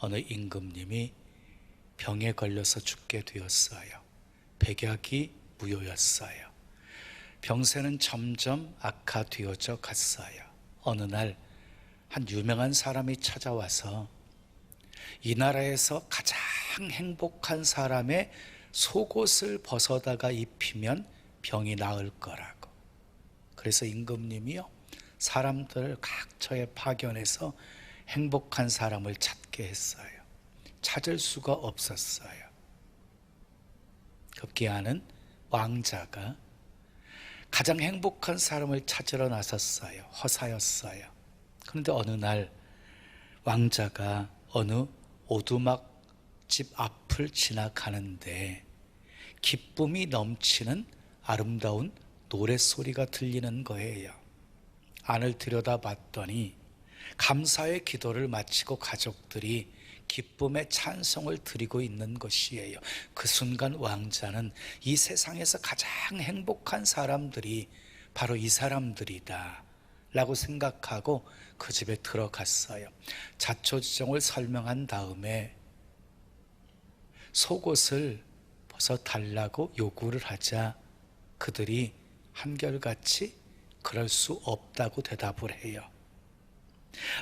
어느 임금님이 병에 걸려서 죽게 되었어요. 백약이 무효였어요. 병세는 점점 악화되어져 갔어요. 어느 날 한 유명한 사람이 찾아와서 이 나라에서 가장 행복한 사람의 속옷을 벗어다가 입히면 병이 나을 거라고. 그래서 임금님이요, 사람들을 각처에 파견해서 행복한 사람을 찾게 했어요. 찾을 수가 없었어요. 급기야는 왕자가 가장 행복한 사람을 찾으러 나섰어요. 허사였어요. 그런데 어느 날 왕자가 어느 오두막집 앞을 지나가는데 기쁨이 넘치는 아름다운 노랫소리가 들리는 거예요. 안을 들여다봤더니 감사의 기도를 마치고 가족들이 기쁨의 찬송을 드리고 있는 것이에요. 그 순간 왕자는 이 세상에서 가장 행복한 사람들이 바로 이 사람들이다 라고 생각하고 그 집에 들어갔어요. 자초지종을 설명한 다음에 속옷을 벗어달라고 요구를 하자 그들이 한결같이 그럴 수 없다고 대답을 해요.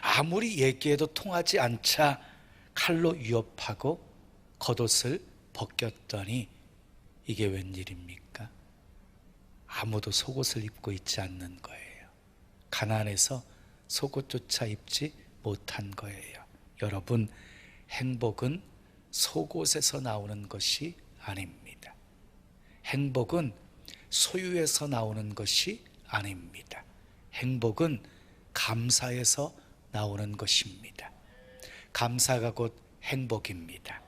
아무리 얘기해도 통하지 않자 칼로 위협하고 겉옷을 벗겼더니 이게 웬일입니까? 아무도 속옷을 입고 있지 않는 거예요. 가난해서 속옷조차 입지 못한 거예요. 여러분, 행복은 속옷에서 나오는 것이 아닙니다. 행복은 소유에서 나오는 것이 아닙니다. 행복은 감사에서 나오는 것입니다. 감사가 곧 행복입니다.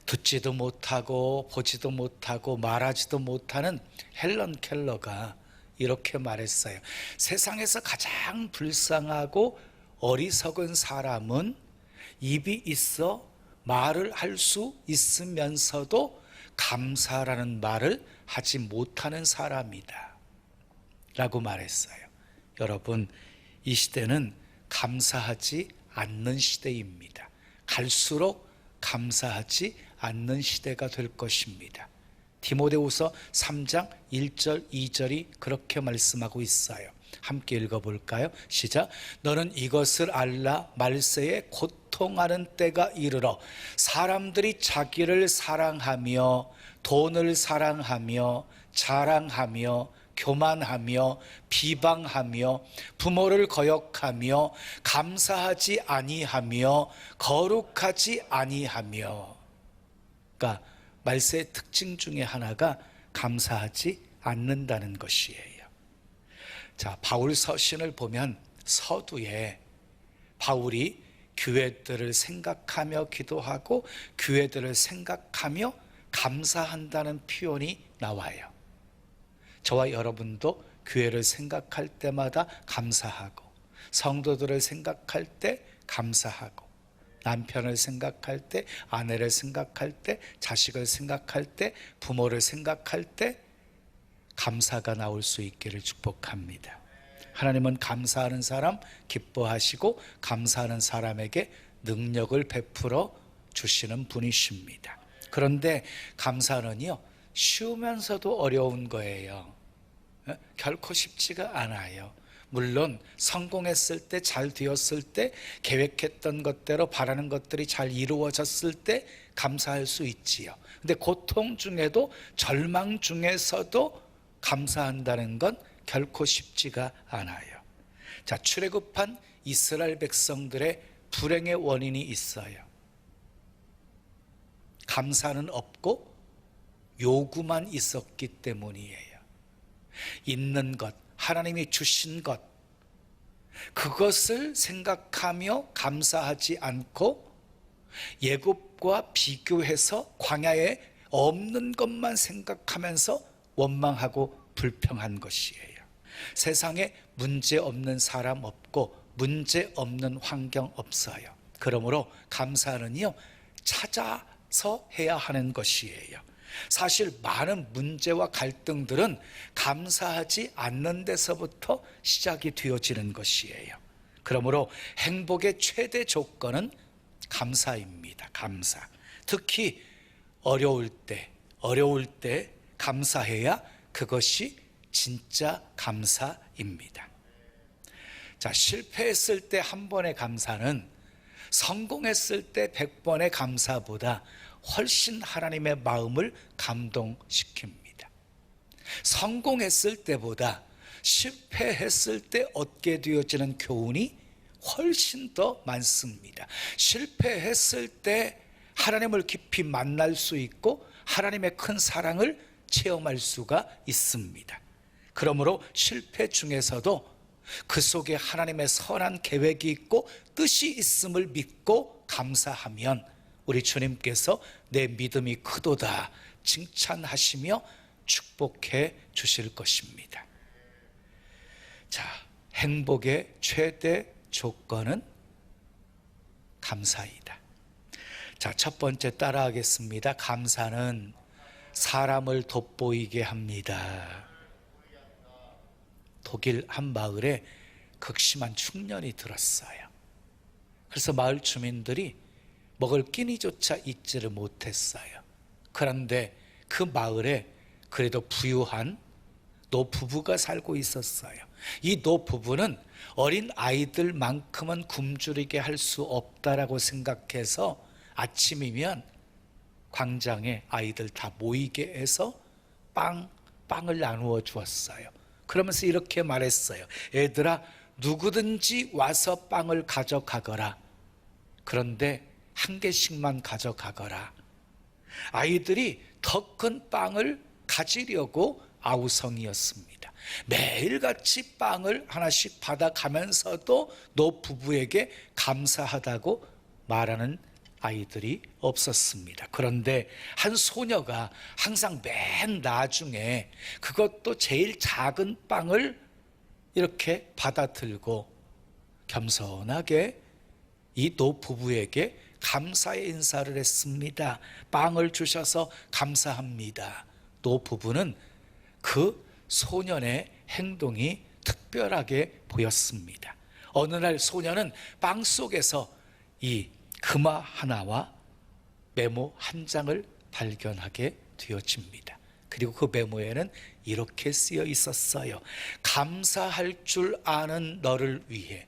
듣지도 못하고 보지도 못하고 말하지도 못하는 헬런 켈러가 이렇게 말했어요. 세상에서 가장 불쌍하고 어리석은 사람은 입이 있어 말을 할 수 있으면서도 감사라는 말을 하지 못하는 사람이다 라고 말했어요. 여러분, 이 시대는 감사하지 않는 시대입니다. 갈수록 감사하지 않는 시대가 될 것입니다. 디모데후서 3장 1절 2절이 그렇게 말씀하고 있어요. 함께 읽어볼까요? 시작. 너는 이것을 알라. 말세에 고통하는 때가 이르러 사람들이 자기를 사랑하며 돈을 사랑하며 자랑하며 교만하며 비방하며 부모를 거역하며 감사하지 아니하며 거룩하지 아니하며. 그러니까 말세의 특징 중에 하나가 감사하지 않는다는 것이에요. 자, 바울 서신을 보면 서두에 바울이 교회들을 생각하며 기도하고 교회들을 생각하며 감사한다는 표현이 나와요. 저와 여러분도 교회를 생각할 때마다 감사하고, 성도들을 생각할 때 감사하고, 남편을 생각할 때, 아내를 생각할 때, 자식을 생각할 때, 부모를 생각할 때 감사가 나올 수 있기를 축복합니다. 하나님은 감사하는 사람 기뻐하시고 감사하는 사람에게 능력을 베풀어 주시는 분이십니다. 그런데 감사는요, 쉬우면서도 어려운 거예요. 결코 쉽지가 않아요. 물론 성공했을 때, 잘 되었을 때, 계획했던 것대로 바라는 것들이 잘 이루어졌을 때 감사할 수 있지요. 근데 고통 중에도, 절망 중에서도 감사한다는 건 결코 쉽지가 않아요. 자, 출애굽한 이스라엘 백성들의 불행의 원인이 있어요. 감사는 없고 요구만 있었기 때문이에요. 있는 것, 하나님이 주신 것, 그것을 생각하며 감사하지 않고 애굽과 비교해서 광야에 없는 것만 생각하면서 원망하고 불평한 것이에요. 세상에 문제 없는 사람 없고 문제 없는 환경 없어요. 그러므로 감사는요, 찾아서 해야 하는 것이에요. 사실 많은 문제와 갈등들은 감사하지 않는 데서부터 시작이 되어지는 것이에요. 그러므로 행복의 최대 조건은 감사입니다. 감사. 특히 어려울 때 감사해야 그것이 진짜 감사입니다. 자, 실패했을 때 한 번의 감사는 성공했을 때 100번의 감사보다 훨씬 하나님의 마음을 감동시킵니다. 성공했을 때보다 실패했을 때 얻게 되어지는 교훈이 훨씬 더 많습니다. 실패했을 때 하나님을 깊이 만날 수 있고 하나님의 큰 사랑을 체험할 수가 있습니다. 그러므로 실패 중에서도 그 속에 하나님의 선한 계획이 있고 뜻이 있음을 믿고 감사하면 우리 주님께서 내 믿음이 크도다 칭찬하시며 축복해 주실 것입니다. 자, 행복의 최대 조건은 감사이다. 자, 첫 번째 따라하겠습니다. 감사는 사람을 돋보이게 합니다. 독일 한 마을에 극심한 충년이 들었어요. 그래서 마을 주민들이 먹을 끼니조차 잊지를 못했어요. 그런데 그 마을에 그래도 부유한 노부부가 살고 있었어요. 이 노부부는 어린 아이들만큼은 굶주리게 할 수 없다라고 생각해서 아침이면 광장에 아이들 다 모이게 해서 빵을 나누어 주었어요. 그러면서 이렇게 말했어요. 얘들아, 누구든지 와서 빵을 가져가거라. 그런데 한 개씩만 가져가거라. 아이들이 더 큰 빵을 가지려고 아우성이었습니다. 매일같이 빵을 하나씩 받아가면서도 노부부에게 감사하다고 말하는 아이들이 없었습니다. 그런데 한 소녀가 항상 맨 나중에 그것도 제일 작은 빵을 이렇게 받아들고 겸손하게 이 노부부에게 감사의 인사를 했습니다. 빵을 주셔서 감사합니다. 노부부는 그 소년의 행동이 특별하게 보였습니다. 어느 날 소년은 빵 속에서 이 금화 하나와 메모 한 장을 발견하게 되어집니다. 그리고 그 메모에는 이렇게 쓰여 있었어요. 감사할 줄 아는 너를 위해,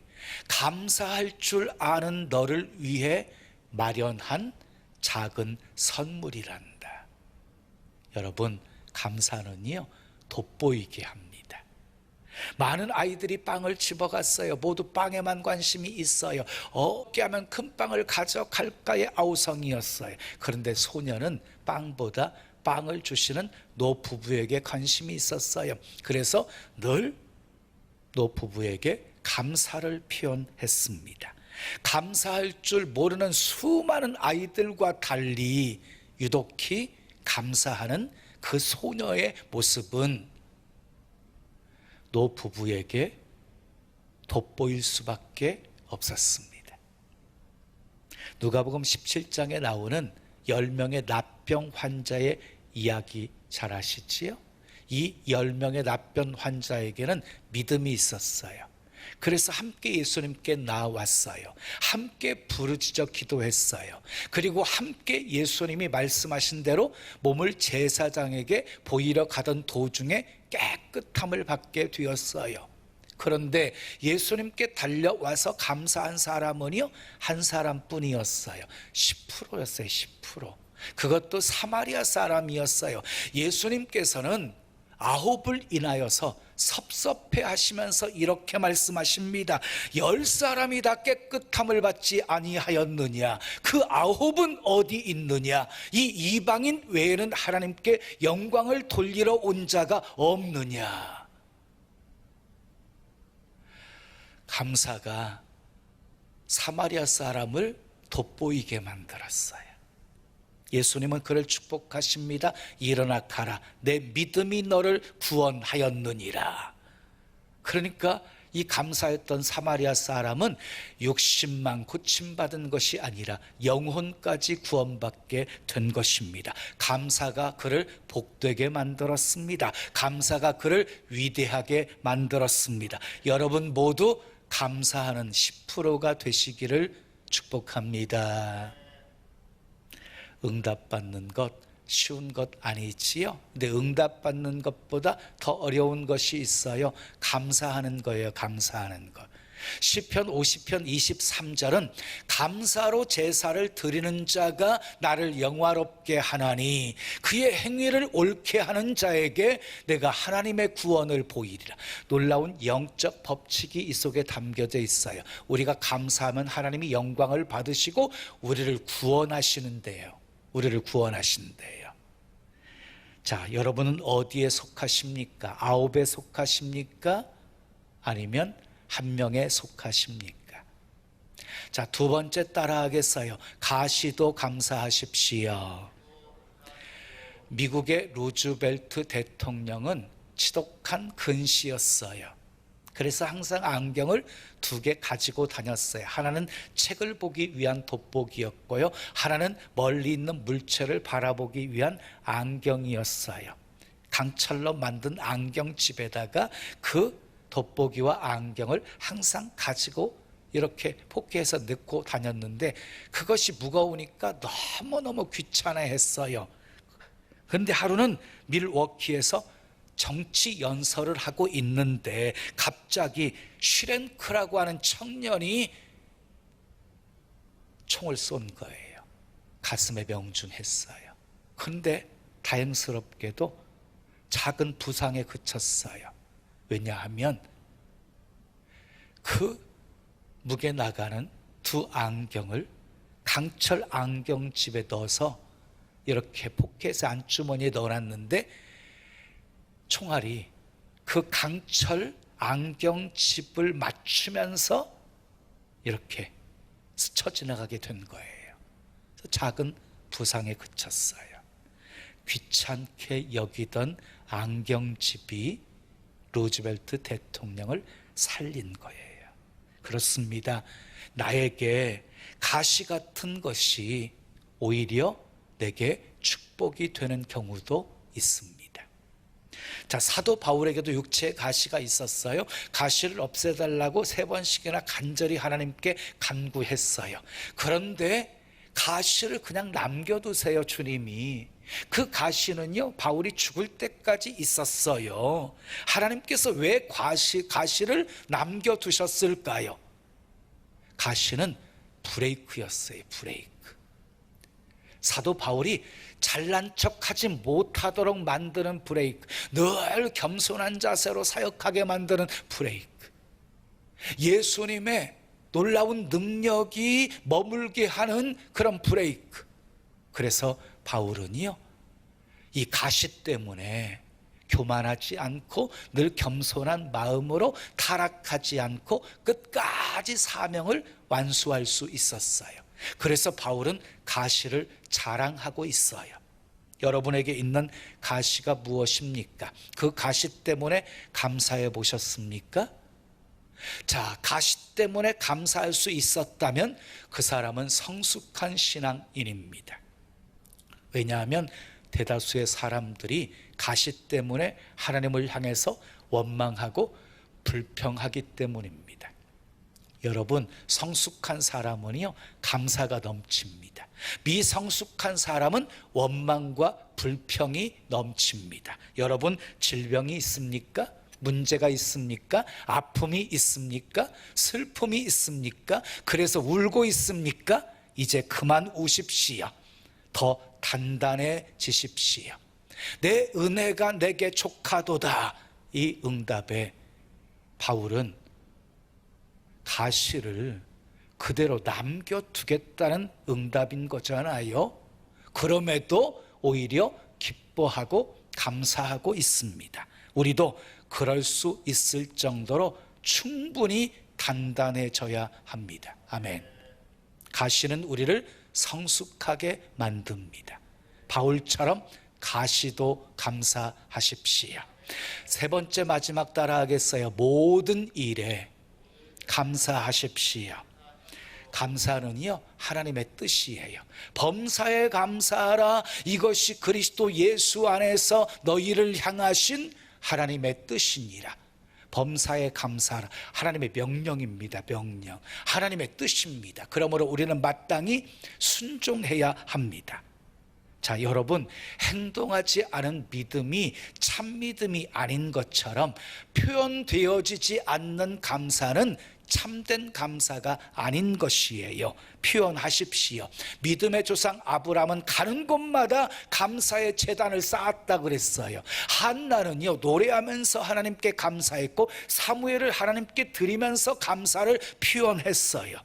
감사할 줄 아는 너를 위해 마련한 작은 선물이란다. 여러분, 감사는요 돋보이게 합니다. 많은 아이들이 빵을 집어갔어요. 모두 빵에만 관심이 있어요. 어떻게 하면 큰 빵을 가져갈까의 아우성이었어요. 그런데 소녀는 빵보다 빵을 주시는 노부부에게 관심이 있었어요. 그래서 늘 노부부에게 감사를 표현했습니다. 감사할 줄 모르는 수많은 아이들과 달리 유독히 감사하는 그 소녀의 모습은 노부부에게 돋보일 수밖에 없었습니다. 누가복음 17장에 나오는 10명의 납병 환자의 이야기 잘 아시지요? 이 10명의 납병 환자에게는 믿음이 있었어요. 그래서 함께 예수님께 나왔어요. 함께 부르짖어 기도했어요. 그리고 함께 예수님이 말씀하신 대로 몸을 제사장에게 보이러 가던 도중에 깨끗함을 받게 되었어요. 그런데 예수님께 달려와서 감사한 사람은요 한 사람뿐이었어요. 10%였어요. 10%. 그것도 사마리아 사람이었어요. 예수님께서는 9을 인하여서 섭섭해 하시면서 이렇게 말씀하십니다. 10사람이 다 깨끗함을 받지 아니하였느냐? 그 9은 어디 있느냐? 이 이방인 외에는 하나님께 영광을 돌리러 온 자가 없느냐? 감사가 사마리아 사람을 돋보이게 만들었어요. 예수님은 그를 축복하십니다. 일어나 가라. 내 믿음이 너를 구원하였느니라. 그러니까 이 감사했던 사마리아 사람은 육신만 고침받은 것이 아니라 영혼까지 구원받게 된 것입니다. 감사가 그를 복되게 만들었습니다. 감사가 그를 위대하게 만들었습니다. 여러분 모두 감사하는 10%가 되시기를 축복합니다. 응답받는 것 쉬운 것 아니지요? 근데 응답받는 것보다 더 어려운 것이 있어요. 감사하는 거예요. 감사하는 것. 시편 50편 23절은 감사로 제사를 드리는 자가 나를 영화롭게 하나니 그의 행위를 옳게 하는 자에게 내가 하나님의 구원을 보이리라. 놀라운 영적 법칙이 이 속에 담겨져 있어요. 우리가 감사하면 하나님이 영광을 받으시고 우리를 구원하시는데요. 우리를 구원하신대요. 자, 여러분은 어디에 속하십니까? 9에 속하십니까? 아니면 한 명에 속하십니까? 자, 두 번째 따라하겠어요. 가시도 감사하십시오. 미국의 루즈벨트 대통령은 지독한 근시였어요. 그래서 항상 안경을 2개 가지고 다녔어요. 하나는 책을 보기 위한 돋보기였고요, 하나는 멀리 있는 물체를 바라보기 위한 안경이었어요. 강철로 만든 안경집에다가 그 돋보기와 안경을 항상 가지고 이렇게 포켓에서 넣고 다녔는데 그것이 무거우니까 너무너무 귀찮아했어요. 그런데 하루는 밀워키에서 정치 연설을 하고 있는데 갑자기 슈렌크라고 하는 청년이 총을 쏜 거예요. 가슴에 명중했어요. 그런데 다행스럽게도 작은 부상에 그쳤어요. 왜냐하면 그 무게 나가는 2 안경을 강철 안경집에 넣어서 이렇게 포켓의 안주머니에 넣어놨는데 총알이 그 강철 안경집을 맞추면서 이렇게 스쳐 지나가게 된 거예요. 그래서 작은 부상에 그쳤어요. 귀찮게 여기던 안경집이 루즈벨트 대통령을 살린 거예요. 그렇습니다. 나에게 가시 같은 것이 오히려 내게 축복이 되는 경우도 있습니다. 자, 사도 바울에게도 육체에 가시가 있었어요. 가시를 없애달라고 3번씩이나 간절히 하나님께 간구했어요. 그런데 가시를 그냥 남겨두세요, 주님이. 그 가시는요, 바울이 죽을 때까지 있었어요. 하나님께서 왜 가시를 남겨두셨을까요? 가시는 브레이크였어요. 브레이크. 사도 바울이 잘난 척하지 못하도록 만드는 브레이크, 늘 겸손한 자세로 사역하게 만드는 브레이크, 예수님의 놀라운 능력이 머물게 하는 그런 브레이크. 그래서 바울은요, 이 가시 때문에 교만하지 않고 늘 겸손한 마음으로 타락하지 않고 끝까지 사명을 완수할 수 있었어요. 그래서 바울은 가시를 자랑하고 있어요. 여러분에게 있는 가시가 무엇입니까? 그 가시 때문에 감사해 보셨습니까? 자, 가시 때문에 감사할 수 있었다면 그 사람은 성숙한 신앙인입니다. 왜냐하면 대다수의 사람들이 가시 때문에 하나님을 향해서 원망하고 불평하기 때문입니다. 여러분, 성숙한 사람은요, 감사가 넘칩니다. 미성숙한 사람은 원망과 불평이 넘칩니다. 여러분, 질병이 있습니까? 문제가 있습니까? 아픔이 있습니까? 슬픔이 있습니까? 그래서 울고 있습니까? 이제 그만 우십시오. 더 단단해지십시오. 내 은혜가 내게 족하도다. 이 응답에 바울은 가시를 그대로 남겨두겠다는 응답인 거잖아요. 그럼에도 오히려 기뻐하고 감사하고 있습니다. 우리도 그럴 수 있을 정도로 충분히 단단해져야 합니다. 아멘. 가시는 우리를 성숙하게 만듭니다. 바울처럼 가시도 감사하십시오. 3번째 마지막 따라하겠어요. 모든 일에 감사하십시오. 감사는요, 하나님의 뜻이에요. 범사에 감사하라. 이것이 그리스도 예수 안에서 너희를 향하신 하나님의 뜻이니라. 범사에 감사하라. 하나님의 명령입니다. 명령. 하나님의 뜻입니다. 그러므로 우리는 마땅히 순종해야 합니다. 자, 여러분, 행동하지 않은 믿음이 참 믿음이 아닌 것처럼 표현되어지지 않는 감사는 참된 감사가 아닌 것이에요. 표현하십시오. 믿음의 조상 아브라함은 가는 곳마다 감사의 제단을 쌓았다 그랬어요. 한나는요, 노래하면서 하나님께 감사했고 사무엘을 하나님께 드리면서 감사를 표현했어요.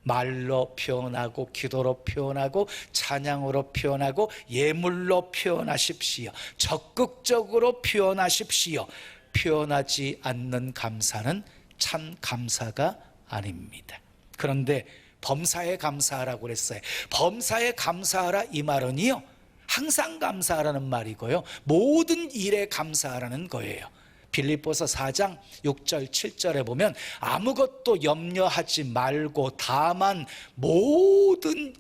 말로 표현하고 기도로 표현하고 찬양으로 표현하고 예물로 표현하십시오. 적극적으로 표현하십시오. 표현하지 않는 감사는 참 감사가 아닙니다. 그런데 범사에 감사하라고 그랬어요. 범사에 감사하라 이 말은요, 항상 감사하라는 말이고요, 모든 일에 감사하라는 거예요. 빌립보서 4장 6절 7절에 보면 아무것도 염려하지 말고 다만 모든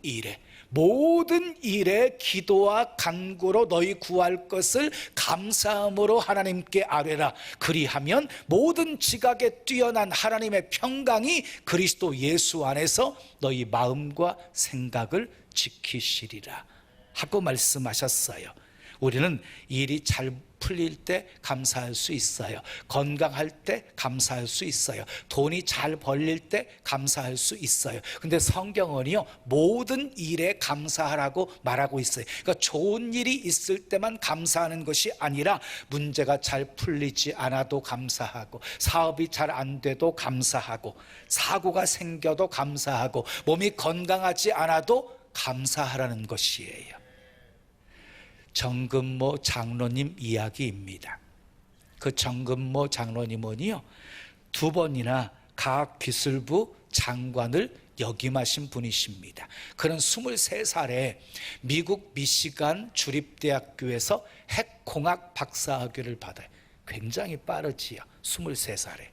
일에 기도와 간구로 너희 구할 것을 감사함으로 하나님께 아뢰라. 그리하면 모든 지각에 뛰어난 하나님의 평강이 그리스도 예수 안에서 너희 마음과 생각을 지키시리라 하고 말씀하셨어요. 우리는 일이 잘 풀릴 때 감사할 수 있어요. 건강할 때 감사할 수 있어요. 돈이 잘 벌릴 때 감사할 수 있어요. 근데 성경은요, 모든 일에 감사하라고 말하고 있어요. 그러니까 좋은 일이 있을 때만 감사하는 것이 아니라 문제가 잘 풀리지 않아도 감사하고, 사업이 잘 안 돼도 감사하고, 사고가 생겨도 감사하고, 몸이 건강하지 않아도 감사하라는 것이에요. 정금모 장로님 이야기입니다. 그 정금모 장로님은요, 2번이나 과학기술부 장관을 역임하신 분이십니다. 그는 23살에 미국 미시간 주립대학교에서 핵공학 박사학위를 받아요. 굉장히 빠르지요. 23살에.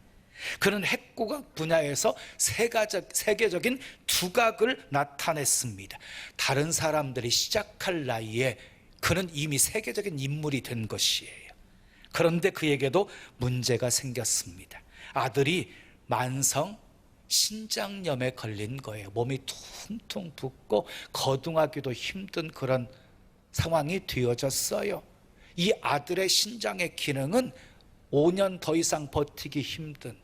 그는 핵공학 분야에서 세계적인 두각을 나타냈습니다. 다른 사람들이 시작할 나이에 그는 이미 세계적인 인물이 된 것이에요. 그런데 그에게도 문제가 생겼습니다. 아들이 만성 신장염에 걸린 거예요. 몸이 퉁퉁 붓고 거동하기도 힘든 그런 상황이 되어졌어요. 이 아들의 신장의 기능은 5년 더 이상 버티기 힘든,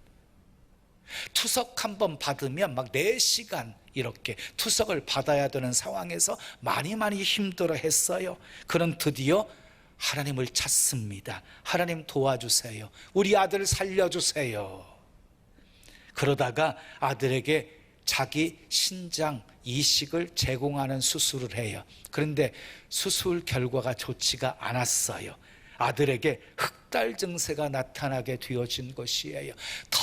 투석 한번 받으면 막 4시간 이렇게 투석을 받아야 되는 상황에서 많이 힘들어 했어요. 그는 드디어 하나님을 찾습니다. 하나님 도와주세요. 우리 아들 살려주세요. 그러다가 아들에게 자기 신장 이식을 제공하는 수술을 해요. 그런데 수술 결과가 좋지가 않았어요. 아들에게 흑달 증세가 나타나게 되어진 것이에요. 더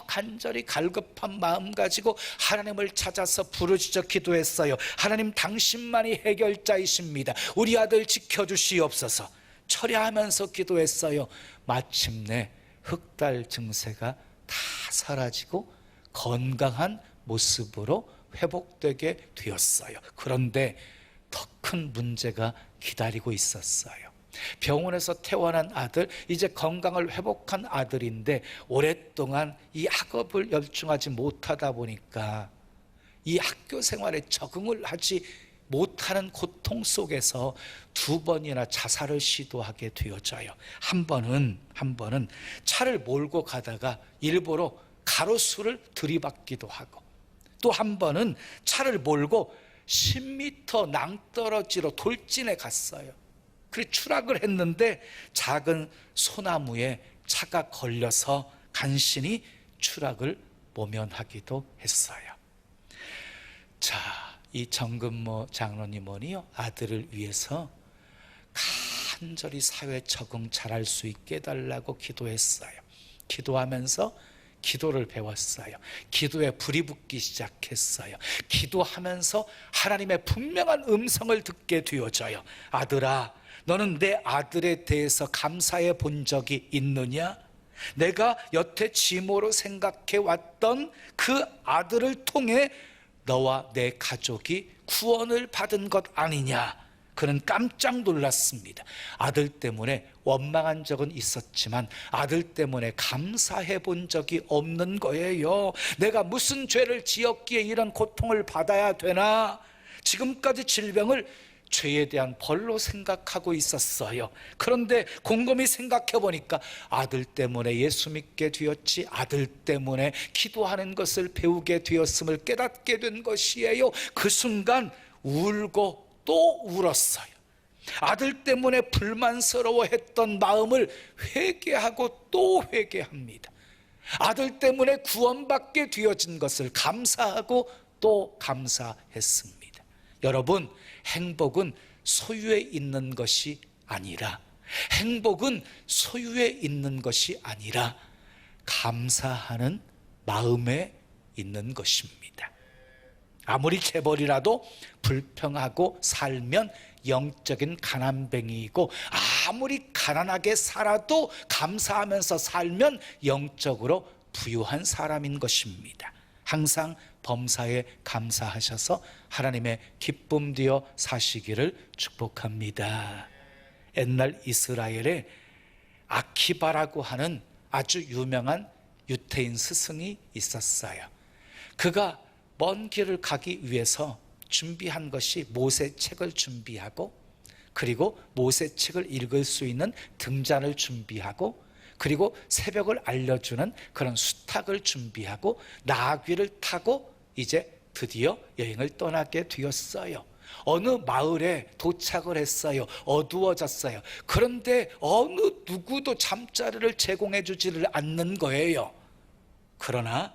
간절히 갈급한 마음 가지고 하나님을 찾아서 부르짖어 기도했어요. 하나님, 당신만이 해결자이십니다. 우리 아들 지켜주시옵소서. 철야하면서 기도했어요. 마침내 흑달 증세가 다 사라지고 건강한 모습으로 회복되게 되었어요. 그런데 더 큰 문제가 기다리고 있었어요. 병원에서 태어난 아들, 이제 건강을 회복한 아들인데 오랫동안 이 학업을 열중하지 못하다 보니까 이 학교 생활에 적응을 하지 못하는 고통 속에서 2번이나 자살을 시도하게 되어져요. 한 번은 차를 몰고 가다가 일부러 가로수를 들이받기도 하고, 또 한 번은 차를 몰고 10m 낭떠러지로 돌진해 갔어요. 그래 추락을 했는데 작은 소나무에 차가 걸려서 간신히 추락을 모면하기도 했어요. 자, 이 정금모 장로님은요, 아들을 위해서 간절히 사회 적응 잘할 수 있게 해달라고 기도했어요. 기도하면서 기도를 배웠어요. 기도에 불이 붙기 시작했어요. 기도하면서 하나님의 분명한 음성을 듣게 되어져요. 아들아, 너는 내 아들에 대해서 감사해 본 적이 있느냐? 내가 여태 지모로 생각해 왔던 그 아들을 통해 너와 내 가족이 구원을 받은 것 아니냐? 그는 깜짝 놀랐습니다. 아들 때문에 원망한 적은 있었지만 아들 때문에 감사해 본 적이 없는 거예요. 내가 무슨 죄를 지었기에 이런 고통을 받아야 되나? 지금까지 질병을 죄에 대한 벌로 생각하고 있었어요. 그런데 곰곰이 생각해 보니까 아들 때문에 예수 믿게 되었지, 아들 때문에 기도하는 것을 배우게 되었음을 깨닫게 된 것이에요. 그 순간 울고 또 울었어요. 아들 때문에 불만스러워했던 마음을 회개하고 또 회개합니다. 아들 때문에 구원받게 되어진 것을 감사하고 또 감사했습니다. 여러분, 행복은 소유에 있는 것이 아니라, 행복은 소유에 있는 것이 아니라 감사하는 마음에 있는 것입니다. 아무리 재벌이라도 불평하고 살면 영적인 가난뱅이이고, 아무리 가난하게 살아도 감사하면서 살면 영적으로 부유한 사람인 것입니다. 항상 범사에 감사하셔서 하나님의 기쁨 되어 사시기를 축복합니다. 옛날 이스라엘에 아키바라고 하는 아주 유명한 유태인 스승이 있었어요. 그가 먼 길을 가기 위해서 준비한 것이 모세책을 준비하고, 그리고 모세책을 읽을 수 있는 등잔을 준비하고, 그리고 새벽을 알려주는 그런 수탉을 준비하고 나귀를 타고 이제 드디어 여행을 떠나게 되었어요. 어느 마을에 도착을 했어요. 어두워졌어요. 그런데 어느 누구도 잠자리를 제공해 주지를 않는 거예요. 그러나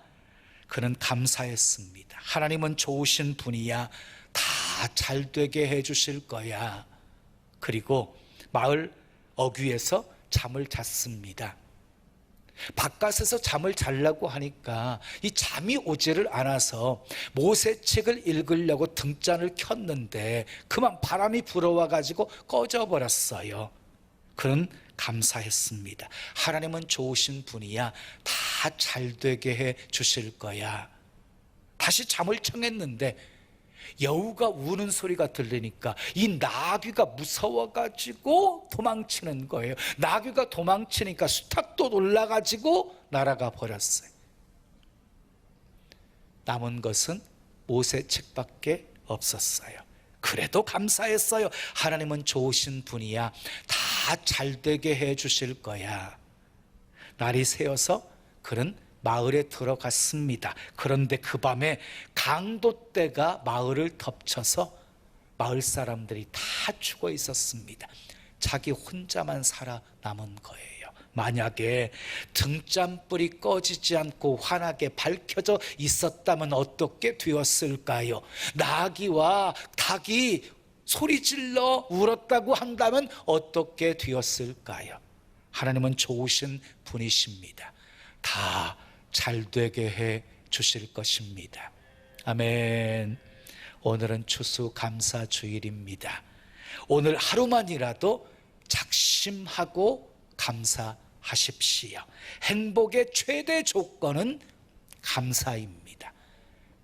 그는 감사했습니다. 하나님은 좋으신 분이야. 다 잘되게 해 주실 거야. 그리고 마을 어귀에서 잠을 잤습니다. 바깥에서 잠을 자려고 하니까 이 잠이 오지를 않아서 모세책을 읽으려고 등잔을 켰는데 그만 바람이 불어와 가지고 꺼져버렸어요. 그는 감사했습니다. 하나님은 좋으신 분이야. 다 잘되게 해 주실 거야. 다시 잠을 청했는데 여우가 우는 소리가 들리니까 이 나귀가 무서워가지고 도망치는 거예요. 나귀가 도망치니까 수탉도 놀라가지고 날아가 버렸어요. 남은 것은 모세책밖에 없었어요. 그래도 감사했어요. 하나님은 좋으신 분이야. 다 잘되게 해 주실 거야. 날이 새어서 그는 마을에 들어갔습니다. 그런데 그 밤에 강도떼가 마을을 덮쳐서 마을 사람들이 다 죽어 있었습니다. 자기 혼자만 살아남은 거예요. 만약에 등잔불이 꺼지지 않고 환하게 밝혀져 있었다면 어떻게 되었을까요? 나귀와 닭이 소리질러 울었다고 한다면 어떻게 되었을까요? 하나님은 좋으신 분이십니다. 다 잘되게 해 주실 것입니다. 아멘. 오늘은 추수감사주일입니다. 오늘 하루만이라도 작심하고 감사하십시오. 행복의 최대 조건은 감사입니다.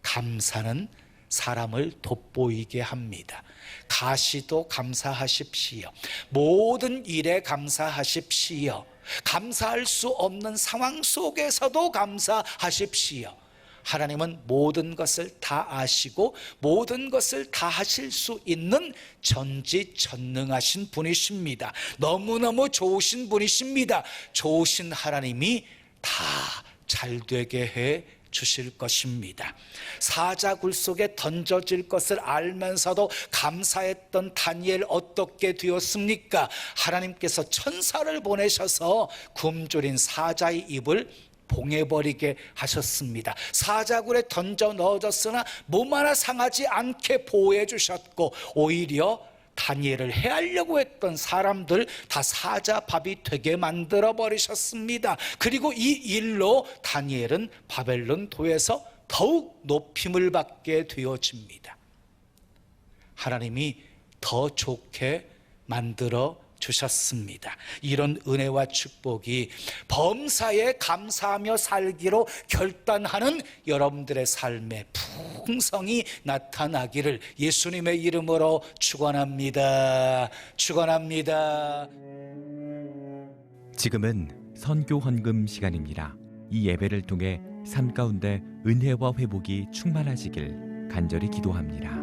감사는 사람을 돋보이게 합니다. 가시도 감사하십시오. 모든 일에 감사하십시오. 감사할 수 없는 상황 속에서도 감사하십시오. 하나님은 모든 것을 다 아시고 모든 것을 다 하실 수 있는 전지전능하신 분이십니다. 너무너무 좋으신 분이십니다. 좋으신 하나님이 다 잘되게 해 주실 것입니다. 사자굴 속에 던져질 것을 알면서도 감사했던 다니엘 어떻게 되었습니까? 하나님께서 천사를 보내셔서 굶주린 사자의 입을 봉해버리게 하셨습니다. 사자굴에 던져 넣어졌으나 몸 하나 상하지 않게 보호해 주셨고, 오히려 다니엘을 해하려고 했던 사람들 다 사자밥이 되게 만들어 버리셨습니다. 그리고 이 일로 다니엘은 바벨론 도에서 더욱 높임을 받게 되어집니다. 하나님이 더 좋게 만들어 주셨습니다. 이런 은혜와 축복이 범사에 감사하며 살기로 결단하는 여러분들의 삶에 풍성히 나타나기를 예수님의 이름으로 축원합니다. 축원합니다. 지금은 선교 헌금 시간입니다. 이 예배를 통해 삶 가운데 은혜와 회복이 충만하시길 간절히 기도합니다.